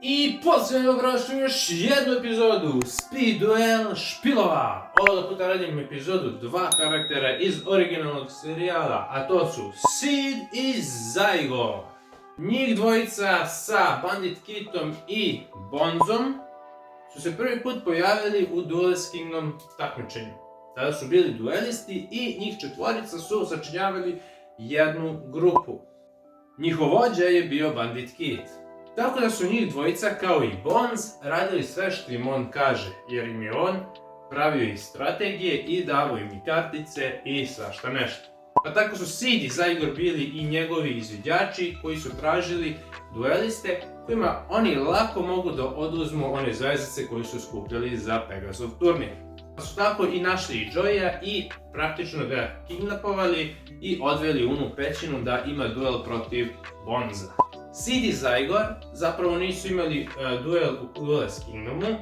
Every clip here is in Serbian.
I posljedno vraćam još jednu epizodu Speed Duel špilova. Ovoga puta radim epizodu dva karaktera iz originalnog serijala, a to su Sid i Zygo. Njih dvojica sa Bandit Kitom i Bonzom su se prvi put pojavili u Duelist Kingdom takmičenju. Tada su bili duelisti i njih četvorica su sačinjavali jednu grupu. Njihov vođa je bio Bandit Kit. Tako da su njih dvojica, kao i Bonz, radili sve što im on kaže, jer im je on pravio i strategije i davao im i kartice i svašta nešto. Pa tako su Sid i Zygo bili i njegovi izviđači koji su tražili dueliste kojima oni lako mogu da oduzmu one zvezdice koje su skupljali za Pegasov turnir. Pa su tako i našli i Joya i praktično ga kidnapovali i odveli u onu pećinu da ima duel protiv Bonza. Sid i Zygo zapravo nisu imali duel u Duelist Kingdomu,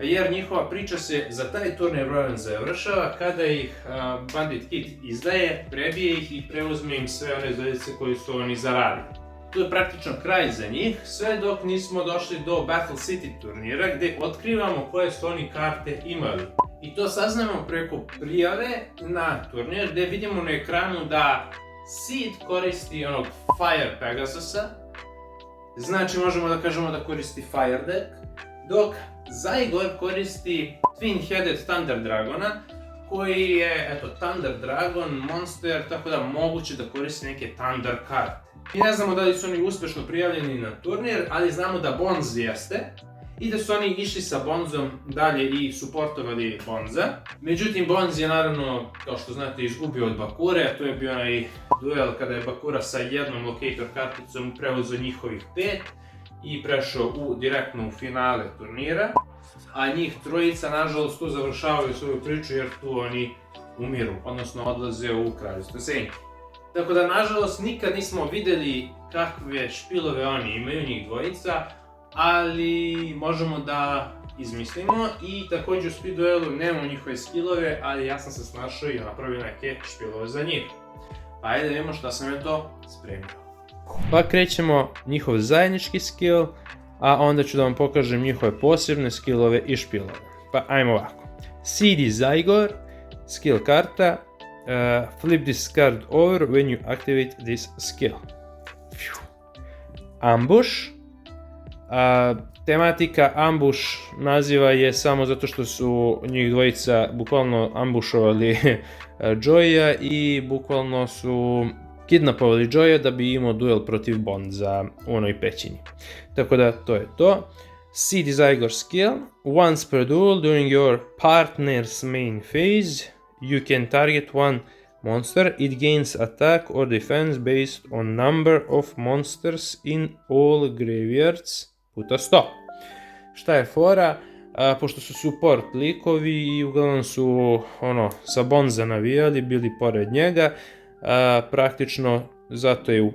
jer njihova priča se za taj turnir završava kada ih Bandit Kit izdaje, prebije ih i preuzme im sve one zvezdice koje su oni zaradili. Tu je praktično kraj za njih, sve dok nismo došli do Battle City turnira gdje otkrivamo koje su oni karte imali. I to saznamo preko prijave na turnir gdje vidimo na ekranu da Sid koristi onog Fire Pegasusa, znači možemo da kažemo da koristi Fire Deck, dok Zygo koristi Twin-Headed Thunder Dragona, koji je, eto, Thunder Dragon, monster, tako da moguće da koristi neke Thunder karte. Mi ne znamo da li su oni uspešno prijavljeni na turnir, ali znamo da Bonz jeste i da su oni išli sa Bonzom dalje i suportovali Bonza. Međutim, Bonz je naravno, kao što znate, izgubio od Bakure, to je bio onaj duel kada je Bakura sa jednom locator karticom preuzeo njihovih 5 i prešao direktno u finale turnira, a njih trojica nažalost tu završavaju svoju priču jer tu oni umiru, odnosno odlaze u Kraljevstvo Senki. Tako da nažalost nikad nismo vidjeli kakve špilove oni imaju, njih dvojica, ali možemo da izmislimo i također u Speed Duelu nemamo njihove skillove, ali ja sam se snašao i napravio neke špilove za njih. Pa ajde da vidimo šta sam je to spremio. Pa krećemo njihov zajednički skill, a onda ću da vam pokažem njihove posebne skillove i špilove. Pa ajmo ovako. Sid i Zygo, skill karta, flip this card over when you activate this skill. Ambush. Tematika ambush naziva je samo zato što su njih dvojica bukvalno ambušovali Joya i bukvalno su kidnapovali Joya da bi imao duel protiv Bonza u onoj pećini. Tako da to je to. Sid i Zygo skill. Once per duel during your partner's main phase, you can target one monster. It gains attack or defense based on number of monsters in all graveyards puta 100. Šta je fora? Pošto su support likovi i uglavnom su sa Bonza navijali, bili pored njega, praktično zato je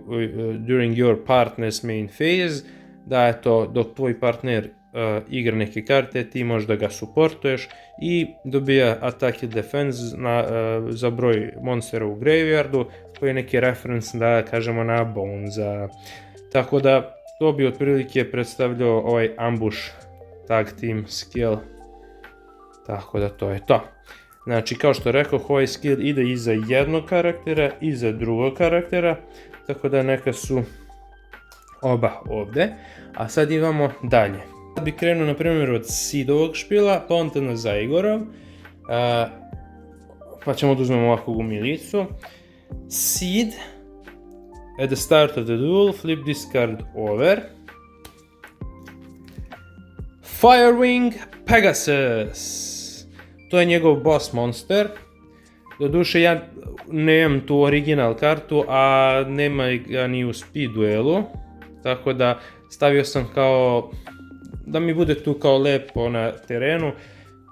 during your partner's main phase, da je to dok tvoj partner igra neke karte, ti možeš da ga supportuješ i dobija attack i defense za broj monstera u graveyardu, koji je neki reference da kažemo na Bonza. Tako da to bi otprilike predstavljao ovaj ambush tag team skill. Tako da to je to. Znači, kao što rekao, ovaj skill ide i za jednog karaktera i za drugog karaktera, tako da neka su oba ovdje. A sad imamo dalje. Sad bi krenuo na primjer od Sidovog špila, pa onda na Zygorov. Pa ćemo da uzmemo ovakvu gumilicu. Sid. At the start of the duel, flip this card over. Firewing Pegasus. To je njegov boss monster. Doduše ja nemam tu original kartu, a nema ga ni u Speed Duelu. Tako da stavio sam kao da mi bude tu kao lepo na terenu.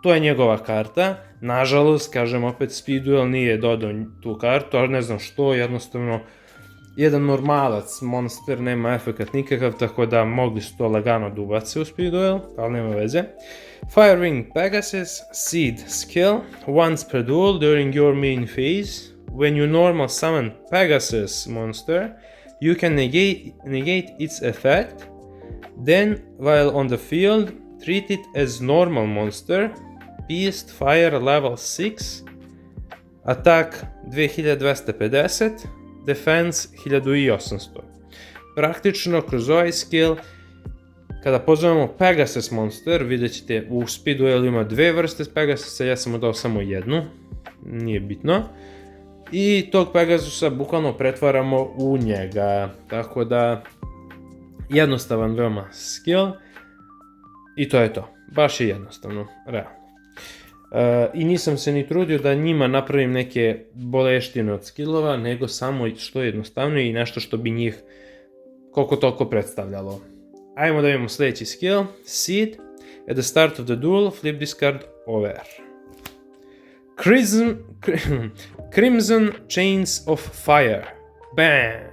To je njegova karta. Nažalost, kažem opet, Speed Duel nije dodao tu kartu, ali ne znam što, jednostavno jedan normalac monster nema efekat nikakav, tako da mogli su to lagano da ubace u Speed Duel, ali nema veze. Firewing Pegasus, Sid skill. Once per duel during your main phase, when you normal summon Pegasus monster, you can negate its effect Then, while on the field, treat it as normal monster, Beast Fire level 6, Attack 2250, Defense 1800. Praktično, kroz ovaj skill, kada pozovemo Pegasus monster, vidjet ćete u Speed Duel ima dve vrste Pegasusa, ja sam mu dao samo jednu, nije bitno. I tog Pegasusa bukvalno pretvaramo u njega, tako da jednostavan veoma skill i to je to, baš je jednostavno, realno. I nisam se ni trudio da njima napravim neke boleštine od skillova, nego samo što je jednostavnije i nešto što bi njih koliko toliko predstavljalo. Ajmo da vidimo sljedeći skill, Seed. At the start of the duel, flip this card over. Crimson Chains of Fire. Bam!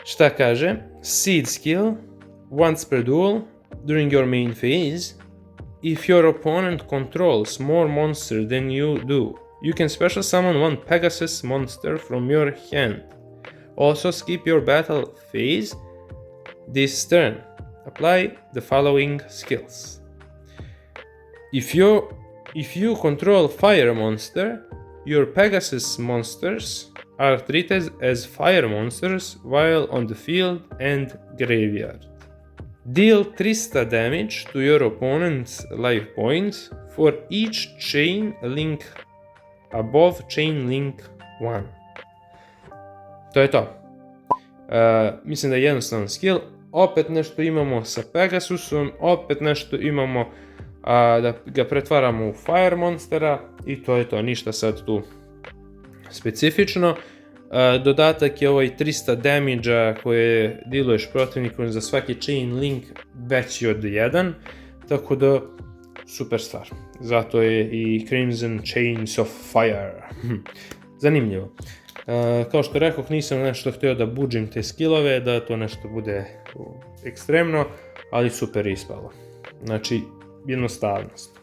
Šta kaže? Seed skill. Once per duel, during your main phase, if your opponent controls more monsters than you do, you can special summon one Pegasus monster from your hand. Also skip your battle phase this turn. Apply the following skills. If you control fire monster, your Pegasus monsters are treated as fire monsters while on the field and graveyard. Deal 300 damage to your opponent's life points for each chain link above chain link 1. To je to. Mislim da je jednostavan skill. Opet nešto imamo sa Pegasusom, opet nešto imamo da ga pretvaramo u Fire monstera i to je to, ništa sad tu specifično. Dodatak je ovaj 300 damage-a koje diluješ protivnikom za svaki chain link veći od 1, tako da super stvar. Zato je i Crimson Chains of Fire. Zanimljivo. Kao što rekoh, nisam nešto htio da budžim te skillove, da to nešto bude ekstremno, ali super ispalo. Znači, jednostavnost.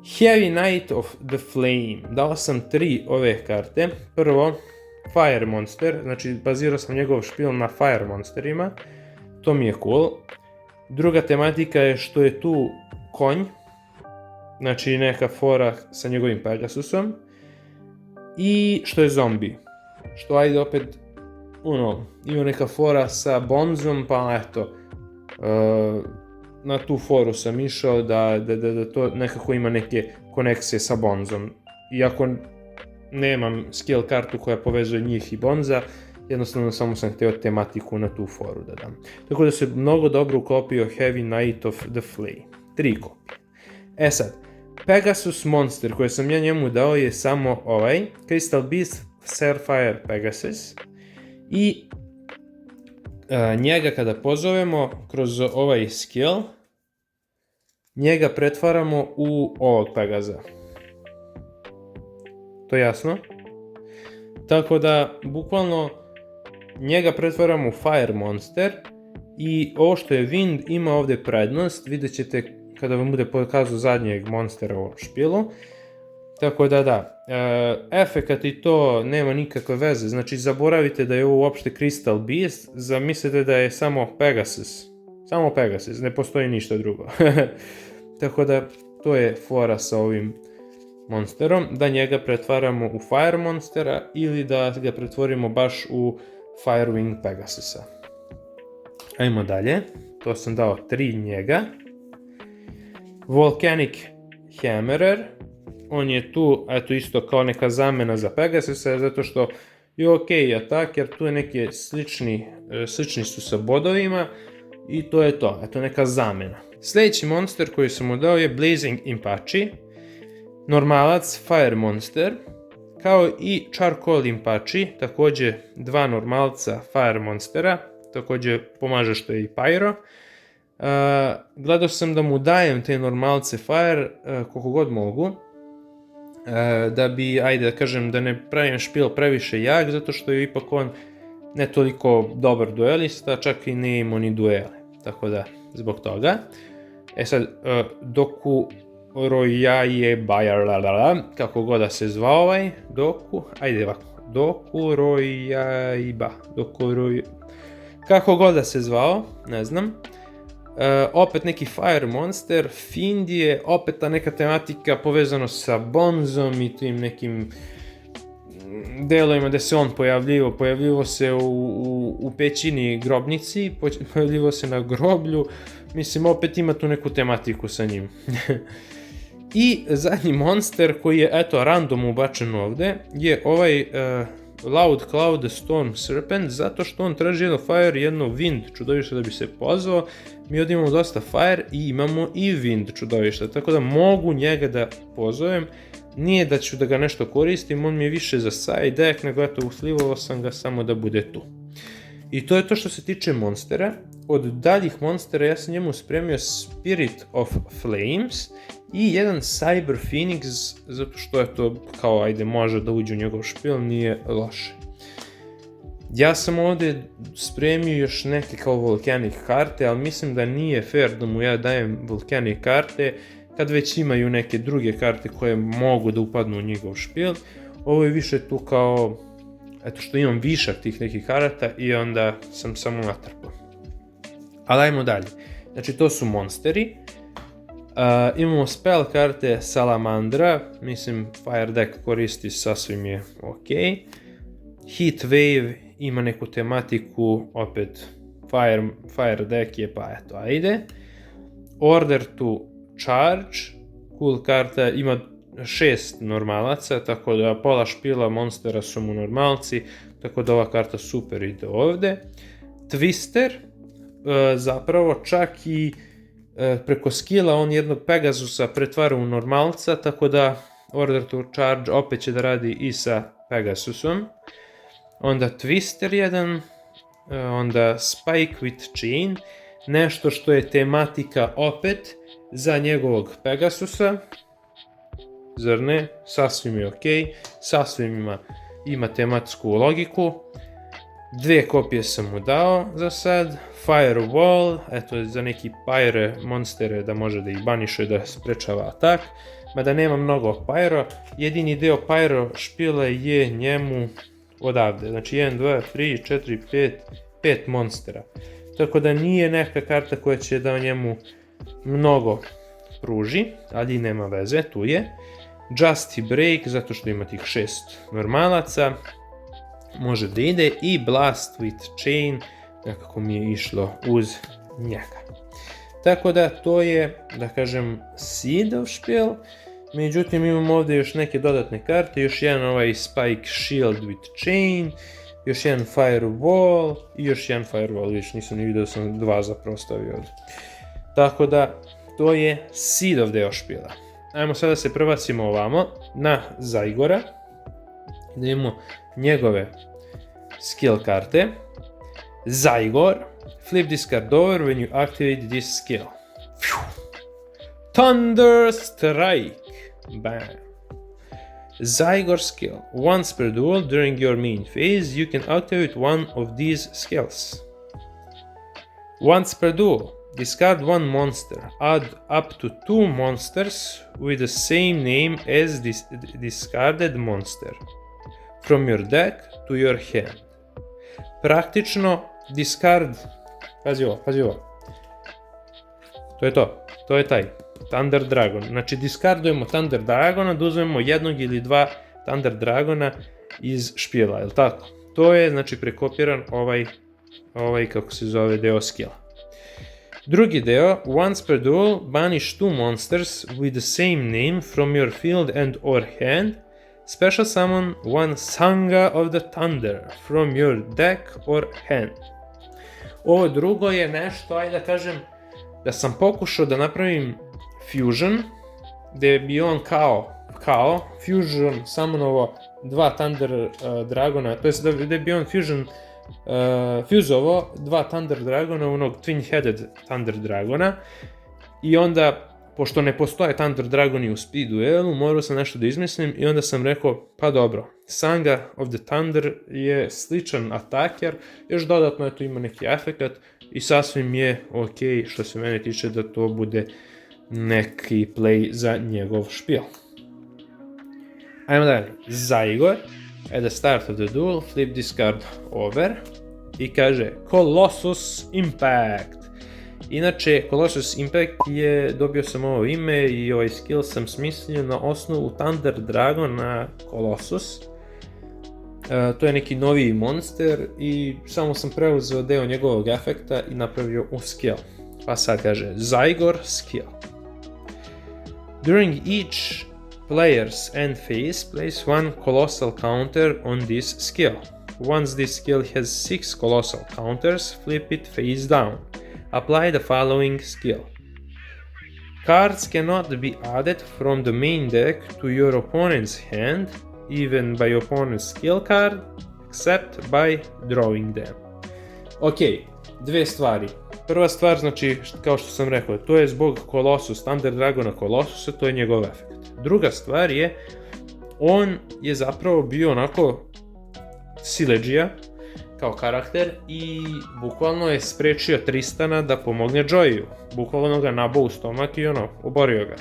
Heavy Knight of the Flame. Dao sam 3 ove karte. Prvo, Fire Monster, znači bazirao sam njegov špil na Fire Monsterima. To mi je cool. Druga tematika je što je tu konj, znači neka fora sa njegovim Pegasusom. I što je zombi. Što ajde opet, ima neka fora sa Bonzom, pa eto, na tu foru sam išao da to nekako ima neke konekcije sa Bonzom. Iako nemam skill kartu koja povezuje njih i Bonza, jednostavno samo sam htio tematiku na tu foru da dam. Tako da se mnogo dobro uklopio Heavy Knight of the Flame. 3 kopije. E sad, Pegasus monster koji sam ja njemu dao je samo ovaj, Crystal Beast Sapphire Pegasus. I njega kada pozovemo kroz ovaj skill, njega pretvaramo u ovog Pegaza. To je jasno? Tako da, bukvalno, njega pretvaramo u Fire Monster i ovo što je Wind ima ovdje prednost, vidjet ćete kada vam bude pokazao zadnjeg monstera u špilu. Tako da, efekat i to nema nikakve veze, znači zaboravite da je ovo uopšte Crystal Beast, zamislite da je samo Pegasus. Samo Pegasus, ne postoji ništa drugo. Tako da, to je fora sa ovim monsterom, da njega pretvaramo u Fire monstera ili da ga pretvorimo baš u Firewing Pegasusa. Ajmo dalje, to sam dao 3 njega. Volcanic Hammerer, on je tu, eto isto kao neka zamena za Pegasusa, zato što je ok atak, jer tu je neki slični su sa bodovima i to je to, eto neka zamena. Sljedeći monster koji sam mu dao je Blazing Impachi, normalac Fire Monster, kao i Charcoal Impachi, također 2 normalca Fire Monstera, također pomaže što je i Pyro. Gledao sam da mu dajem te normalce Fire koliko god mogu, da bi, ajde da kažem, da ne pravim špil previše jak, zato što je ipak on ne toliko dobar duelista, čak i ne imao ni duele, tako da, zbog toga. E sad, Doku Rojaje Bajar, kako god da se zvao ovaj, Doku, ajde ovako, Doku Rojaiba, Kako god da se zvao, ne znam. Opet neki Fire Monster, Findije, opet ta neka tematika povezano sa Bonzom i tim nekim delovima gde se on pojavljivo se u pećini grobnici, pojavljivo se na groblju, mislim opet ima tu neku tematiku sa njim. I zadnji monster koji je eto random ubačen ovde je ovaj Loud Cloud Storm Serpent, zato što on traži jedno Fire i jedno Wind čudovište da bi se pozvao. Mi ovdje imamo dosta Fire i imamo i Wind čudovišta, tako da mogu njega da pozovem. Nije da ću da ga nešto koristim, on mi je više za side deck, nego eto uslivao sam ga samo da bude tu. I to je to što se tiče monstera. Od daljih monstera ja sam njemu spremio Spirit of Flames i jedan Cyber Phoenix, zato što je to kao ajde može da uđe u njegov špil, nije loše. Ja sam ovdje spremio još neke kao Volcanic karte, ali mislim da nije fair da mu ja dajem Volcanic karte kad već imaju neke druge karte koje mogu da upadnu u njegov špil. Ovo je više tu kao, eto što imam višak tih nekih karata i onda sam samo natrpao. Ali ajmo dalje. Znači to su monsteri. Imamo spell karte Salamandra, mislim Fire deck koristi, sasvim je ok. Heat Wave ima neku tematiku, opet Fire deck je pa eto ajde. Order to Charge, cool karta, ima 6 normalaca, tako da pola špila monstera su mu normalci, tako da ova karta super ide ovde. Twister, zapravo čak i preko skilla on jednog Pegasusa pretvara u normalca, tako da Order to Charge opet će da radi i sa Pegasusom. Onda Twister jedan, onda Spike with Chain, nešto što je tematika opet za njegovog Pegasusa. Zar ne? Sasvim je ok, sasvim ima tematsku logiku. 2 kopije sam mu dao za sad. Firewall, eto za neki pyre monstere da može da ih baniše, da sprečava atak. Mada nema mnogo pyro, jedini deo pyro špila je njemu odavde. Znači 1, 2, 3, 4, 5 monstera. Tako da nije neka karta koja će da njemu mnogo pruži, ali nema veze, tu je. Justy Break, zato što ima tih 6 normalaca, može da ide, i Blast with Chain, nekako mi je išlo uz njega. Tako da to je, da kažem, Seedov špil. Međutim imamo ovdje još neke dodatne karte, još jedan ovaj Spike Shield with Chain, još jedan Firewall i još jedan Firewall, vidiš nisam ni vidio, sam 2 zapravo stavio ovdje. Tako da to je Seedov deo špila. Ajmo sada se prebacimo ovamo na Zygora, da imamo njegove skill karte. Zygor, flip this card over when you activate this skill. Thunder Strike, bam. Zygor skill, once per duel during your main phase you can activate one of these skills. Once per duel, discard one monster, add up to 2 monsters with the same name as this discarded monster from your deck to your hand. Praktično discard, pazi ovo, to je taj Thunder Dragon. Znači discardujemo Thunder Dragona, da uzmemo jednog ili 2 Thunder Dragona iz špila, je li tako? To je znači prekopiran ovaj kako se zove deo skilla. Drugi deo, once per duel, banish 2 monsters with the same name from your field and or hand. Special summon one Sanga of the Thunder from your deck or hand. Ovo drugo je nešto, ajde da kažem, da sam pokušao da napravim fusion, gde bi on kao fusion summonovo 2 Thunder Dragona, to jest da bi on fuzovo 2 Thunder Dragona, onog Twin-Headed Thunder Dragona, i onda, pošto ne postoje Thunder Dragoni u speed duelu, morao sam nešto da izmislim i onda sam rekao, pa dobro, Sanga of the Thunder je sličan ataker, još dodatno tu ima neki efekat i sasvim je ok što se mene tiče da to bude neki play za njegov špil. Ajmo dalje, Zygor, at the start of the duel, flip this card over. i kaže Colossus Impact. Inače, Colossus Impact dobio sam ovo ime i ovaj skill sam smislio na osnovu Thunder Dragona Colossus. To je neki novi monster i samo sam preuzeo deo njegovog efekta i napravio u skill. Pa sad kaže Zygor skill. During each player's end phase, place one colossal counter on this skill. Once this skill has 6 colossal counters, flip it face down. Apply the following skill. Cards cannot be added from the main deck to your opponent's hand, even by opponent's skill card, except by drawing them. Ok, dve stvari. Prva stvar, znači, kao što sam rekao, to je zbog Colossus, Thunder Dragona Colossusa, to je njegov efekt. Druga stvar je, on je zapravo bio onako siledžija kao karakter i bukvalno je sprečio Tristana da pomogne Joeyu. Bukvalno ga nabao u stomak i oborio ga.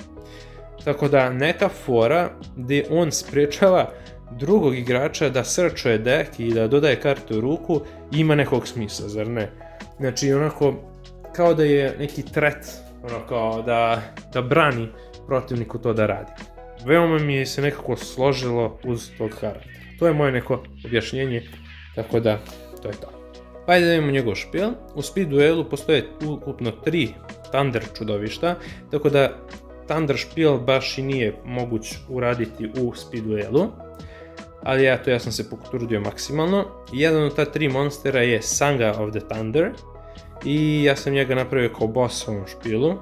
Tako da neka fora gdje on sprečava drugog igrača da srčuje dek i da dodaje karte u ruku ima nekog smisla, zar ne? Znači onako kao da je neki tret, kao da brani protivniku to da radi. Veoma mi je se nekako složilo uz tog karaktera. To je moje neko objašnjenje, tako da to je to. Pa ajde da vidimo njegov špil. U speed duelu postoje ukupno 3 Thunder čudovišta, tako da Thunder špil baš i nije moguć uraditi u speed duelu. Ali ja sam se potrudio maksimalno. Jedan od ta 3 monstera je Sanga of the Thunder i ja sam njega napravio kao boss u ovom špilu.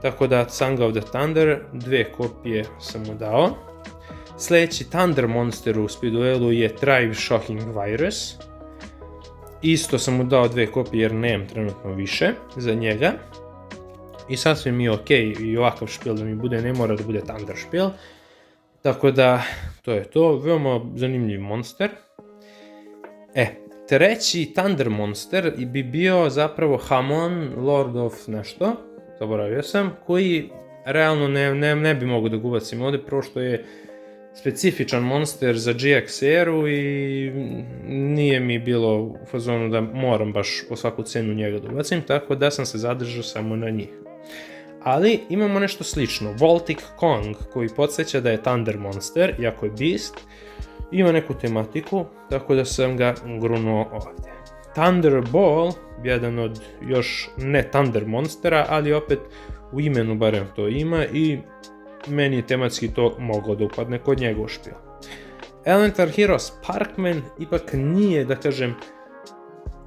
Tako da Sanga of the Thunder, 2 kopije sam mu dao. Sljedeći Thunder monster u speed duelu je Thrive Shocking Virus. Isto sam mu dao 2 kopije jer nemam trenutno više za njega. I sasvim mi je ok i ovakav špil da mi bude, ne mora da bude Thunder špil. Tako da, to je to, veoma zanimljiv monster. Treći Thunder monster bi bio zapravo Hamon, Lord of nešto, zaboravio sam, koji realno ne bi mogao da ga ubacim ovdje, prošto je specifičan monster za GX eru i nije mi bilo u fazonu da moram baš po svaku cenu njega da ubacim, tako da sam se zadržao samo na njih. Ali imamo nešto slično, Voltic Kong, koji podsjeća da je Thunder monster, iako je Beast, ima neku tematiku, tako da sam ga grunuo ovdje. Thunderball, jedan od još ne Thunder monstera, ali opet u imenu barem to ima i meni je tematski to moglo da upadne kod njegov špil. Elementar Hero Sparkman ipak nije, da kažem,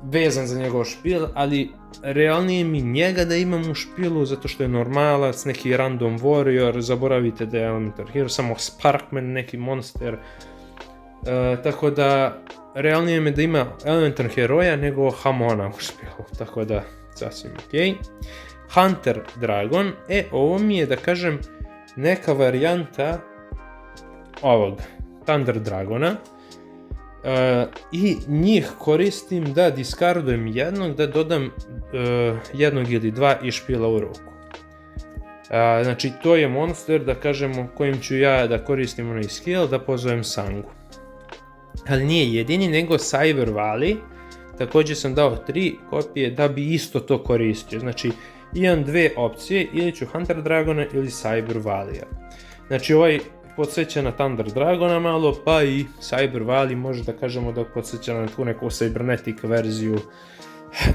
vezan za njegov špil, ali realnije mi njega da imam u špilu zato što je normalac, neki random warrior, zaboravite da je Elementar Hero, samo Sparkman, neki monster, tako da realnije mi da ima Elementar Heroja nego Hamona u špilu, tako da sasvim ok. Hunter Dragon, ovo mi je, da kažem, neka varijanta ovog Thunder Dragona. I njih koristim da diskardujem jednog, da dodam jednog ili dva iz špila u ruku. Znači to je monster, da kažemo, kojim ću ja da koristim onaj skill, da pozovem Sangu. Ali nije jedini, nego Cyber Valley, također sam dao 3 kopije da bi isto to koristio. Znači imam 2 opcije, ili ću Hunter Dragona ili Cyber Valley. Znači ovaj podsjeća na Thunder Dragona malo, pa i Cyber Valley može da kažemo da podsjeća na tu neku cybernetic verziju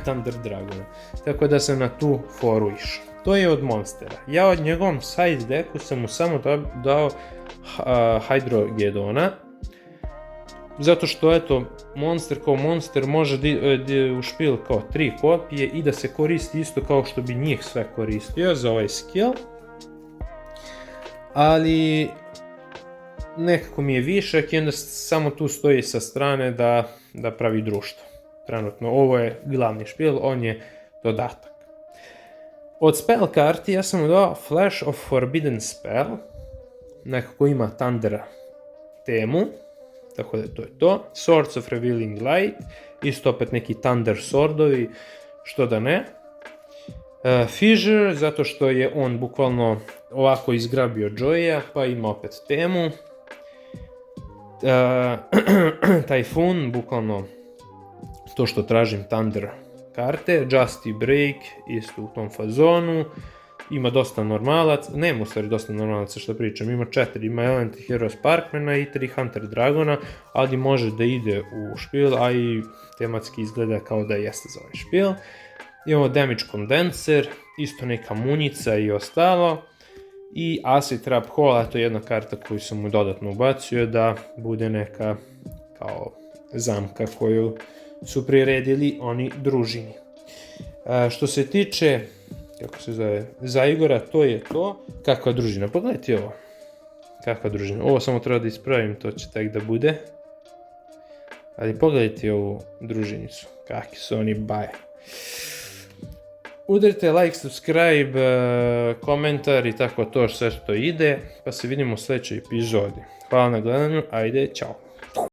Thunder Dragona. Tako da sam na tu foru išao. To je od monstera. Ja od njegovom side decku sam mu samo dao Hydrogedona. Zato što eto, monster kao monster može u špil kao 3 kopije i da se koristi isto kao što bi njih sve koristio za ovaj skill. Ali nekako mi je višak i onda samo tu stoji sa strane da pravi društvo. Trenutno ovo je glavni špil, on je dodatak. Od spell karti ja sam dao Flash of Forbidden Spell, nekako ima Thunder temu, tako da to je to. Swords of Revealing Light, isto opet neki Thunder swordovi, što da ne. Fissure, zato što je on bukvalno ovako izgrabio Joeya, pa ima opet temu. Typhoon, bukvalno to što tražim Thunder karte, Justy Break isto u tom fazonu, ima dosta normalac, nema u stvari dosta normalaca što pričam, ima 4, ima Elemental Hero Sparkmana i 3 Hunter Dragona, ali može da ide u špil, a i tematski izgleda kao da jeste za ovaj špil. Imamo Damage Condenser, isto neka munjica i ostalo, i Acid Trap Hole, a to je jedna karta koju sam mu dodatno ubacio da bude neka kao zamka koju su priredili oni družini. Što se tiče, kako se zove, Zaigora, to je to. Kakva družina, pogledajte ovo. Kakva družina, ovo samo treba da ispravim, to će tek da bude. Ali pogledajte ovu družinicu, kakvi su oni baje. Udarite like, subscribe, komentar i tako to sve što ide, pa se vidimo u sljedećoj epizodi. Hvala na gledanju, ajde, čao.